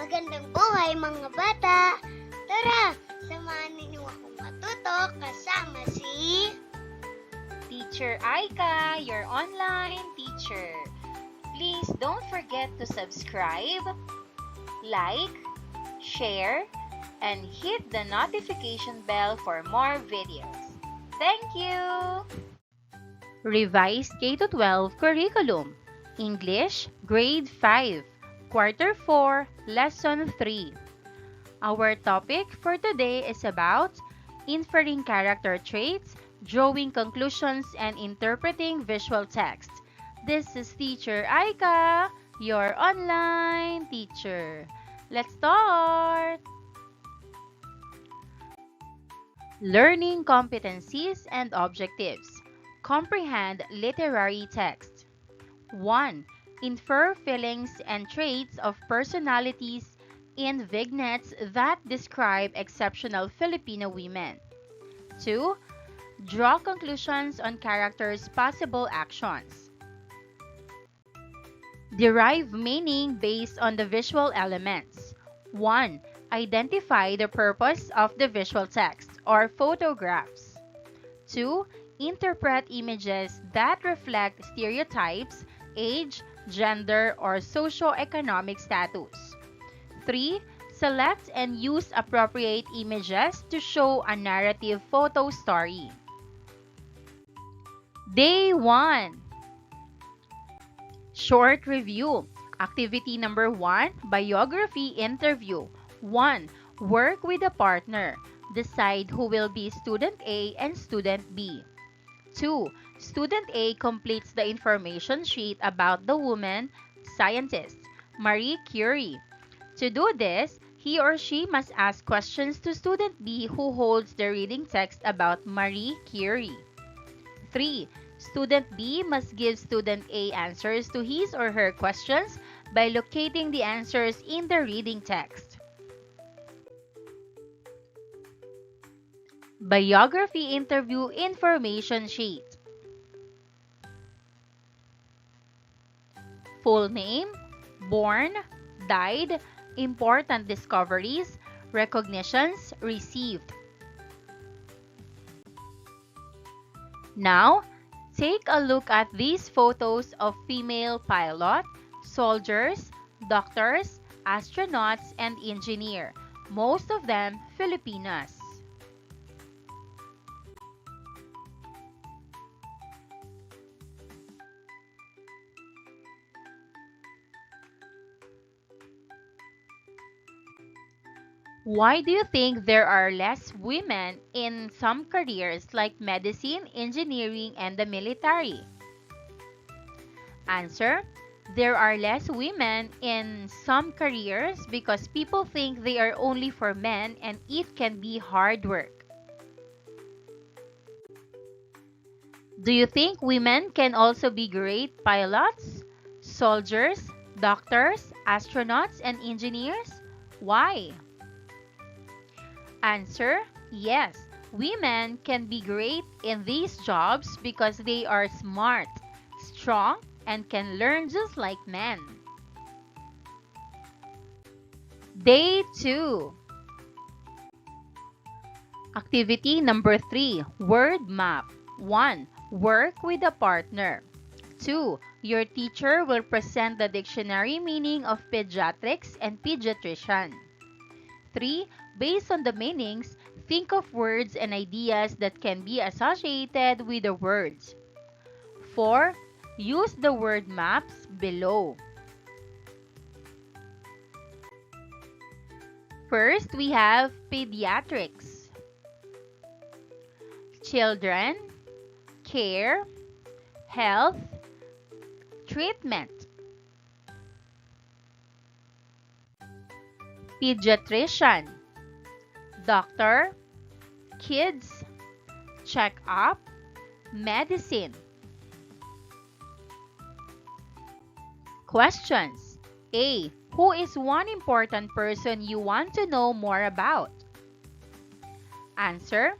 Magandang buhay mga bata! Tara, samahan ninyo akong matuto kasama si... Teacher Aika, your online teacher. Please don't forget to subscribe, like, share, and hit the notification bell for more videos. Thank you! Revised K-12 Curriculum English, Grade 5, Quarter 4, Lesson 3. Our topic for today is about inferring character traits, drawing conclusions, and interpreting visual text. This is Teacher Aika, your online teacher. Let's start! Learning competencies and objectives. Comprehend literary text. 1. Infer feelings and traits of personalities in vignettes that describe exceptional Filipino women. 2. Draw conclusions on characters' possible actions. Derive meaning based on the visual elements. 1. Identify the purpose of the visual text or photographs. 2. Interpret images that reflect stereotypes, age, gender, or socio-economic status. 3. Select and use appropriate images to show a narrative photo story. Day 1. Short review. Activity number 1, biography interview. 1. Work with a partner. Decide who will be student A and student B. 2. Student A completes the information sheet about the woman, scientist, Marie Curie. To do this, he or she must ask questions to student B who holds the reading text about Marie Curie. 3. Student B must give student A answers to his or her questions by locating the answers in the reading text. Biography interview information sheet. Full name, born, died, important discoveries, recognitions received. Now, take a look at these photos of female pilot, soldiers, doctors, astronauts, and engineer, most of them Filipinas. Why do you think there are less women in some careers like medicine, engineering, and the military? Answer: there are less women in some careers because people think they are only for men and it can be hard work. Do you think women can also be great pilots, soldiers, doctors, astronauts, and engineers? Why? Answer: yes, women can be great in these jobs because they are smart, strong, and can learn just like men. Day 2. Activity number 3, word map. 1. Work with a partner. 2. Your teacher will present the dictionary meaning of pediatrics and pediatrician. 3. Based on the meanings, think of words and ideas that can be associated with the words. 4. Use the word maps below. First, we have pediatrics. Children, care, health, treatment. Pediatrician, doctor, kids, check-up, medicine. Questions. A. Who is one important person you want to know more about? Answer: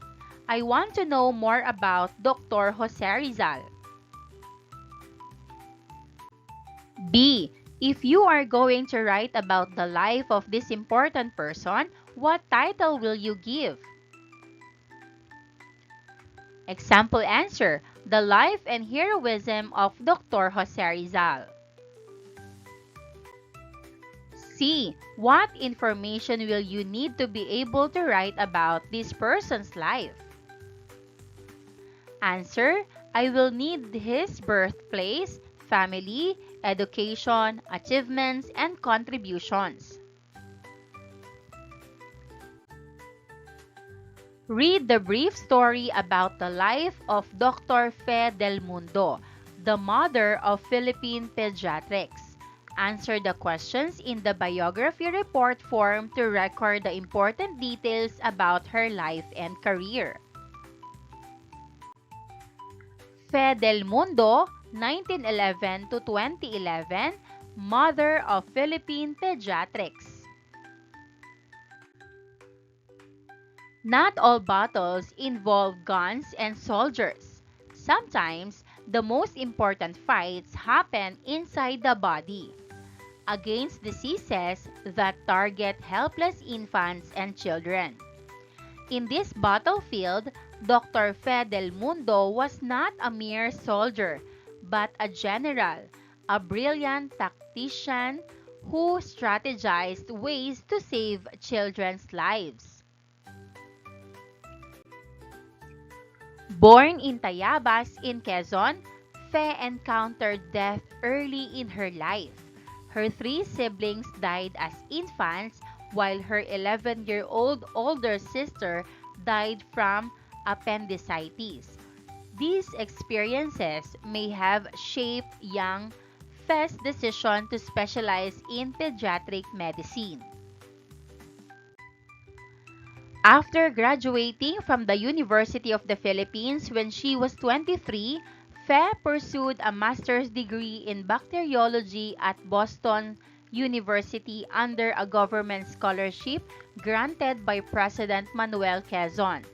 I want to know more about Dr. Jose Rizal. B. If you are going to write about the life of this important person, what title will you give? Example answer: The life and heroism of Dr. Jose Rizal. C. What information will you need to be able to write about this person's life? Answer: I will need his birthplace, family, education, achievements, and contributions. Read the brief story about the life of Dr. Fe Del Mundo, the mother of Philippine pediatrics. Answer the questions in the biography report form to record the important details about her life and career. Fe Del Mundo, 1911 to 2011, mother of Philippine pediatrics. Not all battles involve guns and soldiers. Sometimes, the most important fights happen inside the body, against diseases that target helpless infants and children. In this battlefield, Dr. Fe Del Mundo was not a mere soldier, but a general, a brilliant tactician who strategized ways to save children's lives. Born in Tayabas in Quezon, Fe encountered death early in her life. Her three siblings died as infants, while her 11-year-old older sister died from appendicitis. These experiences may have shaped young Fe's decision to specialize in pediatric medicine. After graduating from the University of the Philippines when she was 23, Fe pursued a master's degree in bacteriology at Boston University under a government scholarship granted by President Manuel Quezon.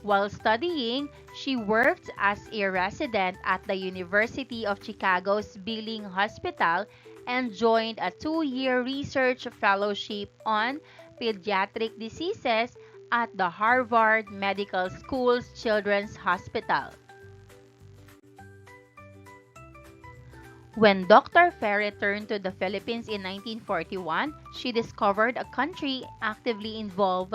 While studying, she worked as a resident at the University of Chicago's Billing Hospital and joined a 2-year research fellowship on pediatric diseases at the Harvard Medical School's Children's Hospital. When Dr. Fe returned to the Philippines in 1941, she discovered a country actively involved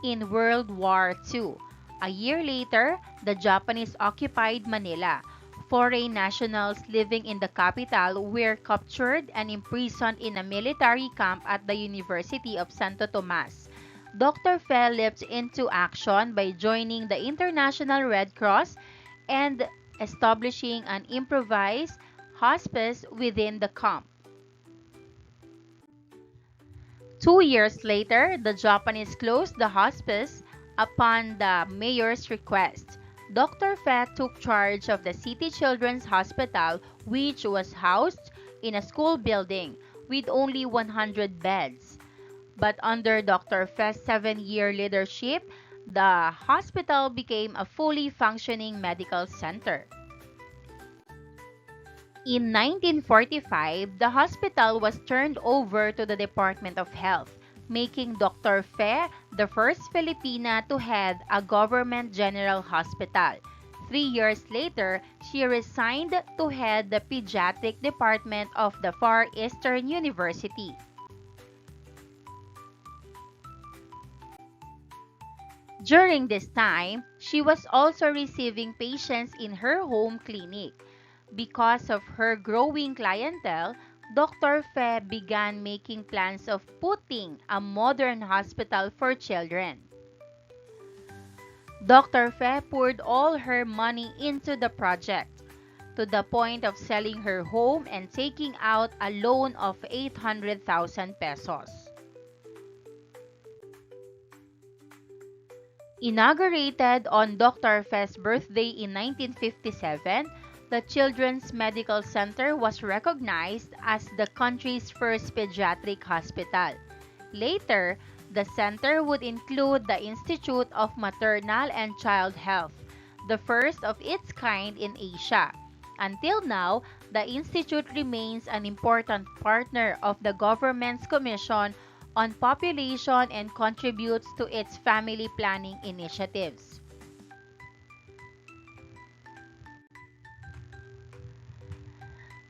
in World War II. A year later, the Japanese occupied Manila. Foreign nationals living in the capital were captured and imprisoned in a military camp at the University of Santo Tomas. Dr. Fe leapt into action by joining the International Red Cross and establishing an improvised hospice within the camp. 2 years later, the Japanese closed the hospice upon the mayor's request. Dr. Fe took charge of the City Children's Hospital, which was housed in a school building with only 100 beds. But under Dr. Fe's 7-year leadership, the hospital became a fully functioning medical center. In 1945, the hospital was turned over to the Department of Health, making Dr. Fe the first Filipina to head a government general hospital. 3 years later, she resigned to head the pediatric department of the Far Eastern University. During this time, she was also receiving patients in her home clinic. Because of her growing clientele, Dr. Fe began making plans of putting a modern hospital for children. Dr. Fe poured all her money into the project, to the point of selling her home and taking out a loan of 800,000 pesos. Inaugurated on Dr. Fe's birthday in 1957, the Children's Medical Center was recognized as the country's first pediatric hospital. Later, the center would include the Institute of Maternal and Child Health, the first of its kind in Asia. Until now, the institute remains an important partner of the government's Commission on Population and contributes to its family planning initiatives.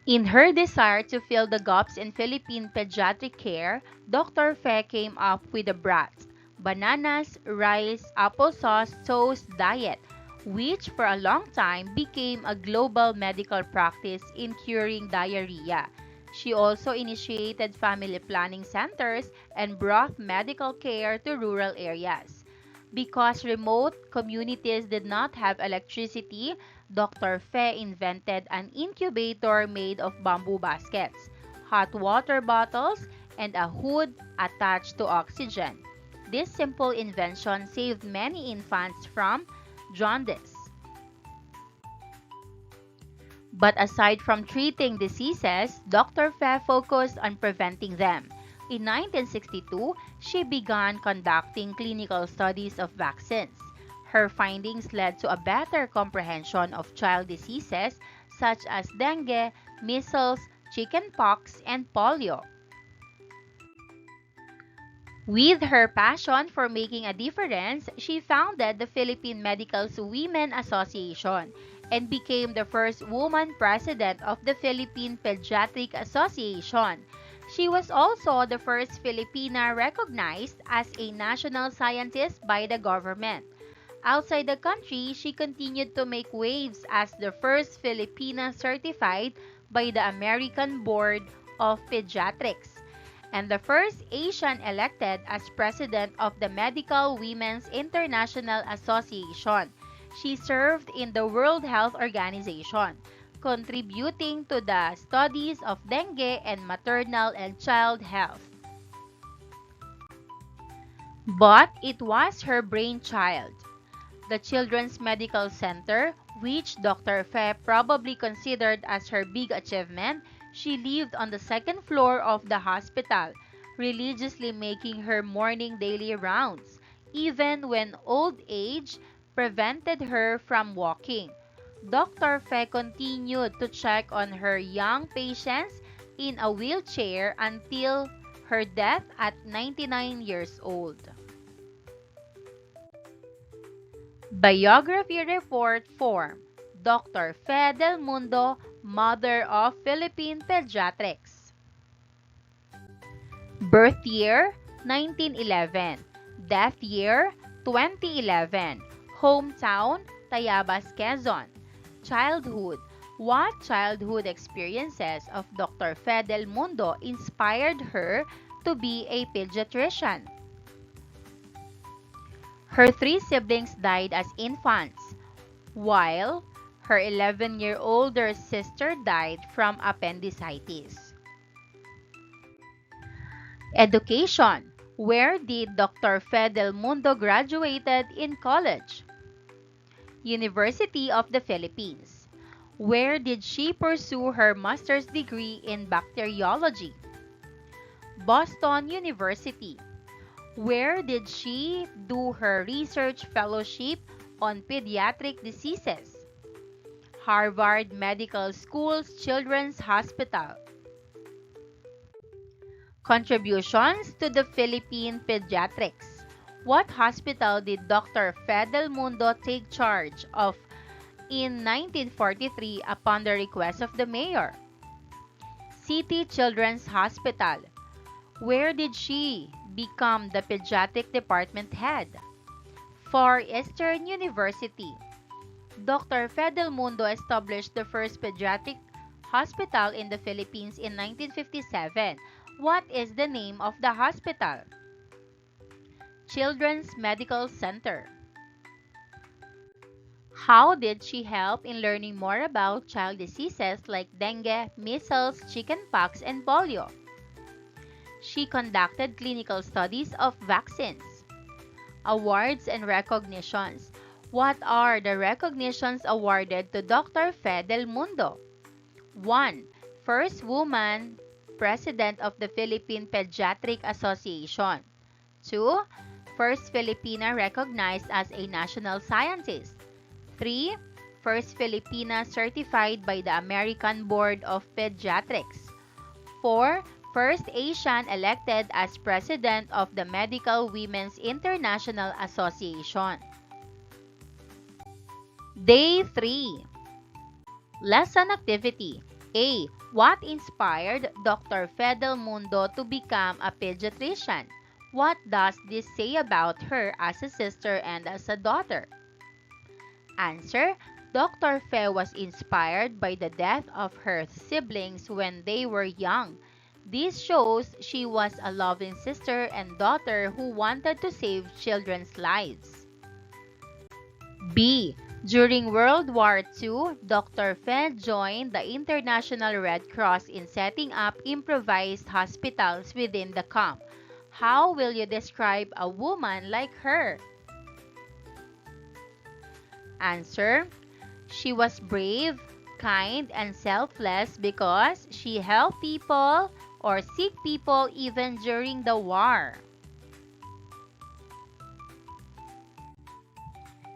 In her desire to fill the gaps in Philippine pediatric care, Dr. Fe came up with the BRATS, bananas, rice, applesauce, toast diet, which for a long time became a global medical practice in curing diarrhea. She also initiated family planning centers and brought medical care to rural areas. Because remote communities did not have electricity, Dr. Fe invented an incubator made of bamboo baskets, hot water bottles, and a hood attached to oxygen. This simple invention saved many infants from jaundice. But aside from treating diseases, Dr. Fe focused on preventing them. In 1962, she began conducting clinical studies of vaccines. Her findings led to a better comprehension of child diseases such as dengue, measles, chickenpox, and polio. With her passion for making a difference, she founded the Philippine Medical Women Association and became the first woman president of the Philippine Pediatric Association. She was also the first Filipina recognized as a national scientist by the government. Outside the country, she continued to make waves as the first Filipina certified by the American Board of Pediatrics and the first Asian elected as president of the Medical Women's International Association. She served in the World Health Organization, contributing to the studies of dengue and maternal and child health. But it was her brainchild. The Children's Medical Center, which Dr. Fe probably considered as her big achievement, she lived on the second floor of the hospital, religiously making her morning daily rounds, even when old age prevented her from walking. Dr. Fe continued to check on her young patients in a wheelchair until her death at 99 years old. Biography Report Form Dr. Fe Del Mundo, Mother of Philippine Pediatrics. Birth year 1911. Death year 2011. Hometown Tayabas, Quezon. Childhood. What childhood experiences of Dr. Fe Del Mundo inspired her to be a pediatrician? Her three siblings died as infants, while her 11-year older sister died from appendicitis. Education. Where did Dr. Fe Del Mundo graduated in college? University of the Philippines. Where did she pursue her master's degree in bacteriology? Boston University. Where did she do her research fellowship on pediatric diseases? Harvard Medical School's Children's Hospital. Contributions to the Philippine Pediatrics. What hospital did Dr. Fe Del Mundo take charge of in 1943 upon the request of the mayor? City Children's Hospital. Where did she become the pediatric department head? Far Eastern University. Dr. Fe Del Mundo established the first pediatric hospital in the Philippines in 1957. What is the name of the hospital? Children's Medical Center. How did she help in learning more about child diseases like dengue, measles, chickenpox, and polio? She conducted clinical studies of vaccines. Awards and recognitions. What are the recognitions awarded to Dr. Fe Del Mundo? 1. First woman president of the Philippine Pediatric Association. 2. First Filipina recognized as a national scientist. 3. first Filipina certified by the American Board of Pediatrics. 4. First Asian elected as President of the Medical Women's International Association. Day 3. Lesson activity. A. What inspired Dr. Fedel Mundo to become a pediatrician? What does this say about her as a sister and as a daughter? Answer. Dr. Fe was inspired by the death of her siblings when they were young. This shows she was a loving sister and daughter who wanted to save children's lives. B. During World War II, Dr. Fe joined the International Red Cross in setting up improvised hospitals within the camp. How will you describe a woman like her? Answer. She was brave, kind, and selfless because she helped people or sick people even during the war.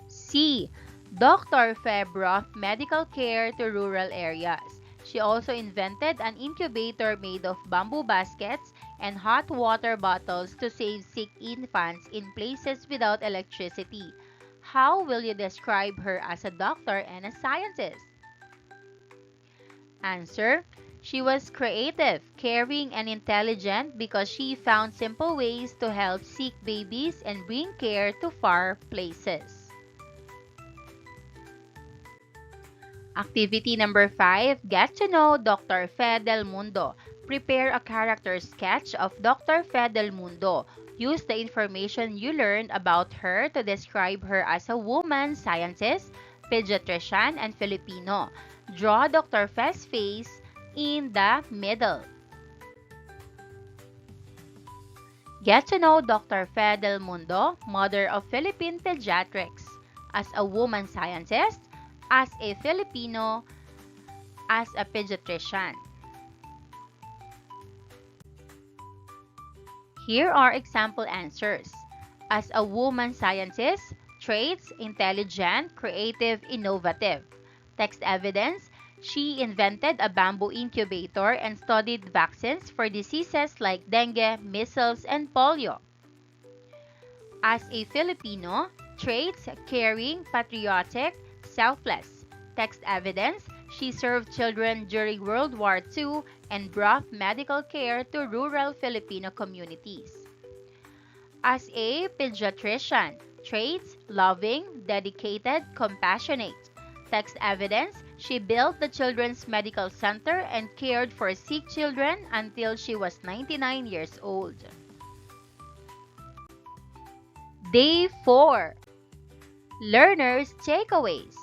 C. Dr. Fe brought medical care to rural areas. She also invented an incubator made of bamboo baskets and hot water bottles to save sick infants in places without electricity. How will you describe her as a doctor and a scientist? Answer. She was creative, caring, and intelligent because she found simple ways to help sick babies and bring care to far places. Activity number 5. Get to know Dr. Fe del Mundo. Prepare a character sketch of Dr. Fe del Mundo. Use the information you learned about her to describe her as a woman, scientist, pediatrician, and Filipino. Draw Dr. Fe's face in the middle. Get to know Dr. Fe del Mundo, mother of Philippine pediatrics, as a woman scientist, as a Filipino, as a pediatrician. Here are example answers. As a woman scientist, traits, intelligent, creative, innovative. Text evidence, she invented a bamboo incubator and studied vaccines for diseases like dengue, measles, and polio. As a Filipino, traits, caring, patriotic, selfless. Text evidence, she served children during World War II and brought medical care to rural Filipino communities. As a pediatrician, traits, loving, dedicated, compassionate. Text evidence, she built the Children's Medical Center and cared for sick children until she was 99 years old. Day 4. Learners' takeaways.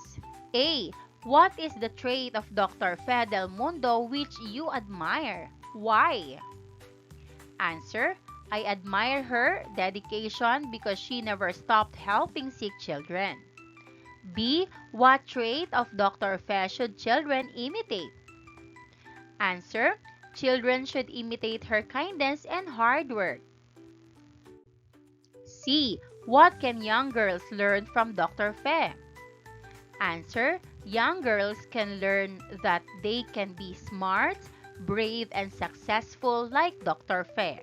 A. What is the trait of Dr. Fe del Mundo which you admire? Why? Answer. I admire her dedication because she never stopped helping sick children. B. What trait of Dr. Fe should children imitate? Answer. Children should imitate her kindness and hard work. C. What can young girls learn from Dr. Fe? Answer. Young girls can learn that they can be smart, brave, and successful like Dr. Fe.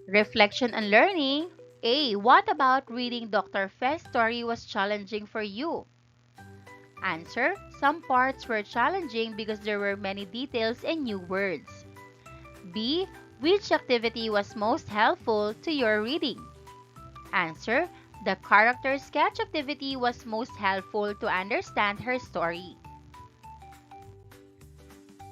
Reflection and learning. A. What about reading Dr. Fe's story was challenging for you? Answer. Some parts were challenging because there were many details and new words. B. Which activity was most helpful to your reading? Answer. The character sketch activity was most helpful to understand her story.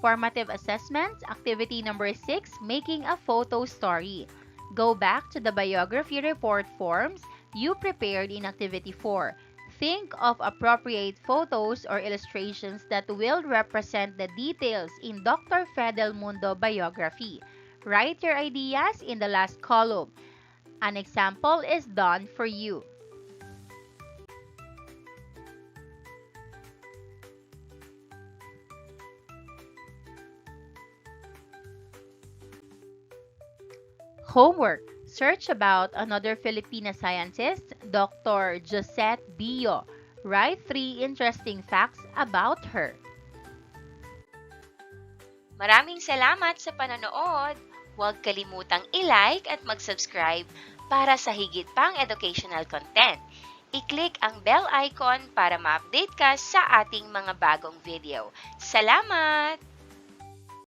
Formative assessment, activity number 6, making a photo story. Go back to the biography report forms you prepared in activity 4. Think of appropriate photos or illustrations that will represent the details in Dr. Fe del Mundo biography. Write your ideas in the last column. An example is done for you. Homework. Search about another Filipina scientist, Dr. Josette Bio. Write 3 interesting facts about her. Maraming salamat sa panonood. Huwag kalimutang i-like at mag-subscribe para sa higit pang educational content. I-click ang bell icon para ma-update ka sa ating mga bagong video. Salamat!